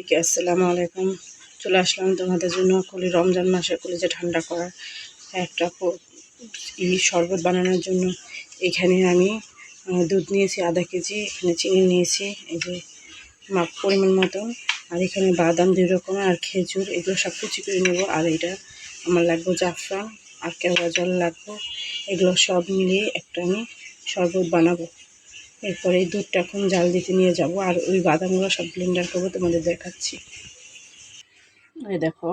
সবাইকে আসসালামু আলাইকুম। চলে আসলাম তোমাদের জন্য রমজান মাসে কলিজা ঠান্ডা করার একটা শরবত বানানোর জন্য। এখানে আমি দুধ নিয়েছি আধা কেজি, এখানে চিনি নিয়েছি এই যে মাপ পরিমাণ মতো, আর এখানে বাদাম 2 রকমের আর খেজুর, এগুলো সব কুচি করে নেব। আর এটা আমার লাগবে জাফরান আর কেওড়া জল লাগবে। এগুলো সব মিলিয়ে একটা আমি শরবত বানাবো। এরপরে এই দুধটা এখন জাল দিতে নিয়ে যাব, আর ওই বাদামগুলো সব ব্লেন্ডার করবো, তোমাদের দেখাচ্ছি। এই দেখো,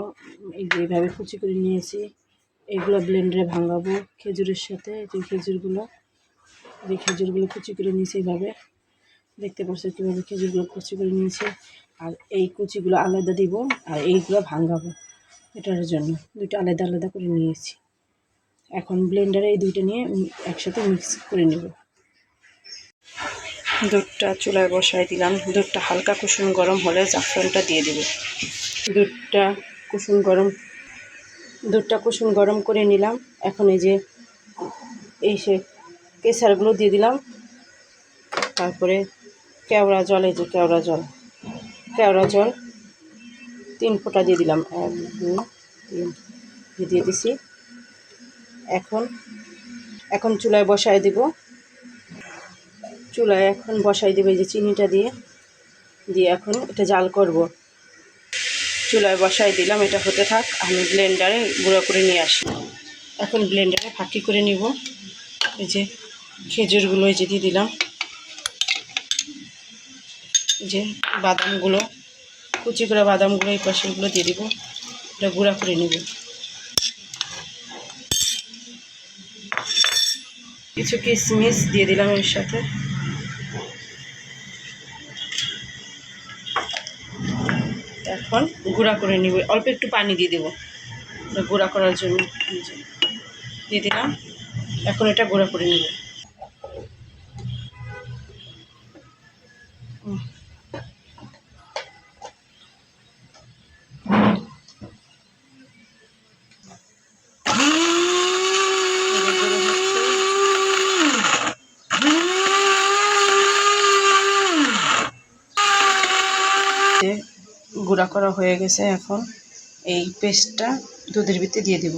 এইভাবে কুচি করে নিয়েছি, এগুলো ব্লেন্ডারে ভাঙাবো খেজুরের সাথে। এই খেজুরগুলো কুচি করে নিয়েছি এইভাবে, দেখতে পাচ্ছ কীভাবে খেজুরগুলো কুচি করে নিয়েছি। আর এই কুচিগুলো আলাদা দিব, আর এইগুলো ভাঙাবো এটার জন্য। দুইটা আলাদা আলাদা করে নিয়েছি। এখন ব্লেন্ডারে এই দুইটা নিয়ে একসাথে মিক্স করে নেব। দুধটা চুলায় বসাই দিলাম। দুধটা হালকা কুসুম গরম হলে জাফরানটা দিয়ে দেব। দুধটা কুসুম গরম করে নিলাম। এখন এই যে সে কেশরগুলো দিয়ে দিলাম। তারপরে কেওড়া জল, এই যে কেওড়া জল 3 ফোঁটা দিয়ে দিলাম। 1 2 3 দিয়ে দিছি। এখন চুলায় বসাই দেব। এই যে চিনিটা দিয়ে এখন এটা জাল করব। চুলায় বসাই দিলাম, এটা হতে থাক, আমি ব্লেন্ডারে গুঁড়ো করে নিয়ে আসি। এখন ব্লেন্ডারে ফাঁকি করে নিব। এই যে খেজুরগুলো এই যে দিয়ে দিলাম, যে বাদামগুলো কুচি করে বাদামগুলো এই পাশেগুলো দিয়ে দিব। এটা গুঁড়া করে নেব। কিছু কিশমিশ দিয়ে দিলাম এর সাথে। এখন গুঁড়া করে নিব। অল্প একটু পানি দিয়ে দেবো গুঁড়া করার জন্য, দিয়ে দিলাম। এখন এটা গুঁড়া করে নিব। গুঁড়া করা হয়ে গেছে। এখন এই পেস্টটা দুধের ভিতরে দিয়ে দিব।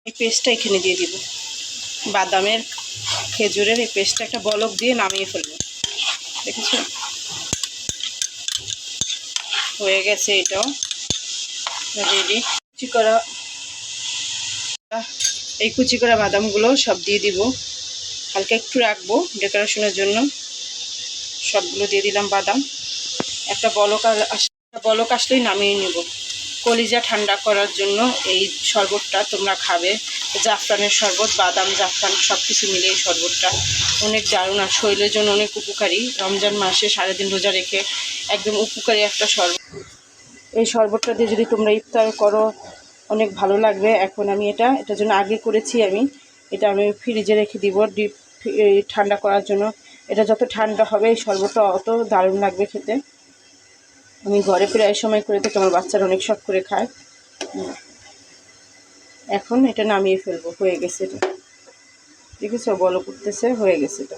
এই পেস্টটা এখানে দিয়ে দিব। বাদামের খেজুরের এই পেস্টটা একটা বলক দিয়ে নামিয়ে ফেলবো। দেখেছো, হয়ে গেছে। এটাও রেডি। কুচি করা বাদামগুলো সব দিয়ে দিব। হালকা একটু রাখবো ডেকোরেশনের জন্য। সবগুলো দিয়ে দিলাম বাদাম। একটা বলক আসলেই নামিয়ে নেব। কলিজা ঠান্ডা করার জন্য এই শরবতটা তোমরা খাবে। জাফরানের শরবত, বাদাম জাফরান সব কিছু মিলে এই শরবতটা অনেক দারুণ, আর শরীরের জন্য অনেক উপকারী। রমজান মাসে সারাদিন রোজা রেখে একদম উপকারী একটা শরবত। এই শরবতটা দিয়ে যদি তোমরা ইফতার করো অনেক ভালো লাগবে। এখন আমি এটার জন্য আগে করেছি। এটা আমি ফ্রিজে রেখে দিব ঠান্ডা করার জন্য। এটা যত ঠান্ডা হবে এই শরবতটা অত দারুণ লাগবে খেতে। আমি ঘরে প্রায় সময় করে থাকি, আমার বাচ্চারা অনেক শখ করে খায়। এখন এটা নামিয়ে ফেলবো। হয়ে গেছে এটা, দেখেছো বলক উঠতেছে, হয়ে গেছে এটা।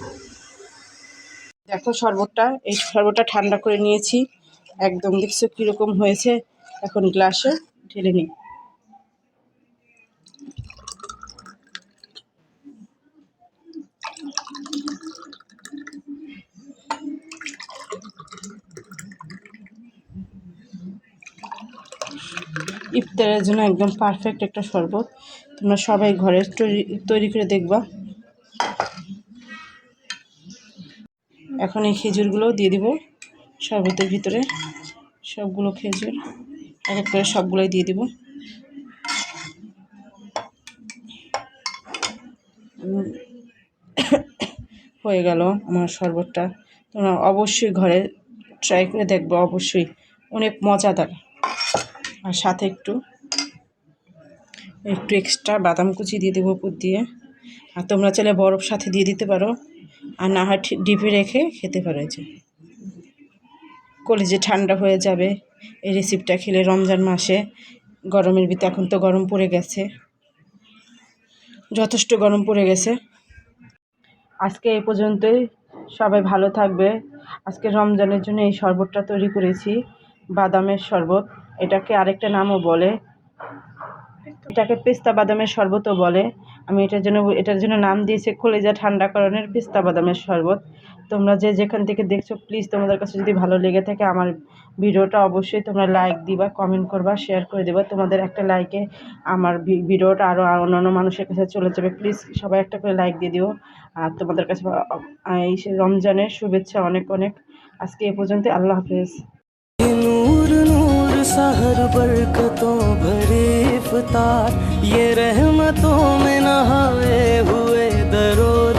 দেখো এই শরবতটা ঠান্ডা করে নিয়েছি একদম। দেখছো কীরকম হয়েছে। এখন গ্লাসে ঢেলে নিই। ইফতারের জন্য একদম পারফেক্ট একটা শরবত। তোমরা সবাই ঘরে তৈরি করে দেখবা। এখন এই খেজুরগুলো দিয়ে দিব শরবতের ভিতরে। সবগুলো খেজুর এক এক করে সবগুলোই দিয়ে দিব। হয়ে গেল আমার শরবতটা। তোমরা অবশ্যই ঘরে ট্রাই করে দেখবো, অবশ্যই অনেক মজাদার। আর সাথে একটু এক্সট্রা বাদাম কুচি দিয়ে দেবো উপর দিয়ে। আর তোমরা চাইলে বরফ সাথে দিয়ে দিতে পারো, আর না হয় ডিপে রেখে খেতে পারো। যে কলিজা ঠান্ডা হয়ে যাবে এই রেসিপিটা খেলে রমজান মাসে। গরমের ভিতরে এখন তো গরম পড়ে গেছে, যথেষ্ট গরম পড়ে গেছে। আজকে এই পর্যন্তই। সবাই ভালো থাকবে। আজকে রমজানের জন্য এই শরবতটা তৈরি করেছি, বাদামের শরবত। এটাকে আরেকটা নামও বলে, এটাকে পেস্তা বাদামের শরবতও বলে। আমি এটার জন্য নাম দিয়েছি কলিজা ঠান্ডাকরণের পেস্তা বাদামের শরবত। তোমরা যে যেখান থেকে দেখছো, প্লিজ তোমাদের কাছে যদি ভালো লেগে থাকে আমার ভিডিওটা অবশ্যই তোমরা লাইক দিবা, কমেন্ট করবা, শেয়ার করে দেবা। তোমাদের একটা লাইকে আমার ভিডিওটা আরও অন্যান্য মানুষের কাছে চলে যাবে। প্লিজ সবাই একটা করে লাইক দিয়ে দিও। আর তোমাদের কাছে এই রমজানের শুভেচ্ছা অনেক অনেক। আজকে এ পর্যন্ত, আল্লাহ হাফেজ। नूर नूर सहर बरकतों भरे इफ्तार, ये रहमतों में नहाए हुए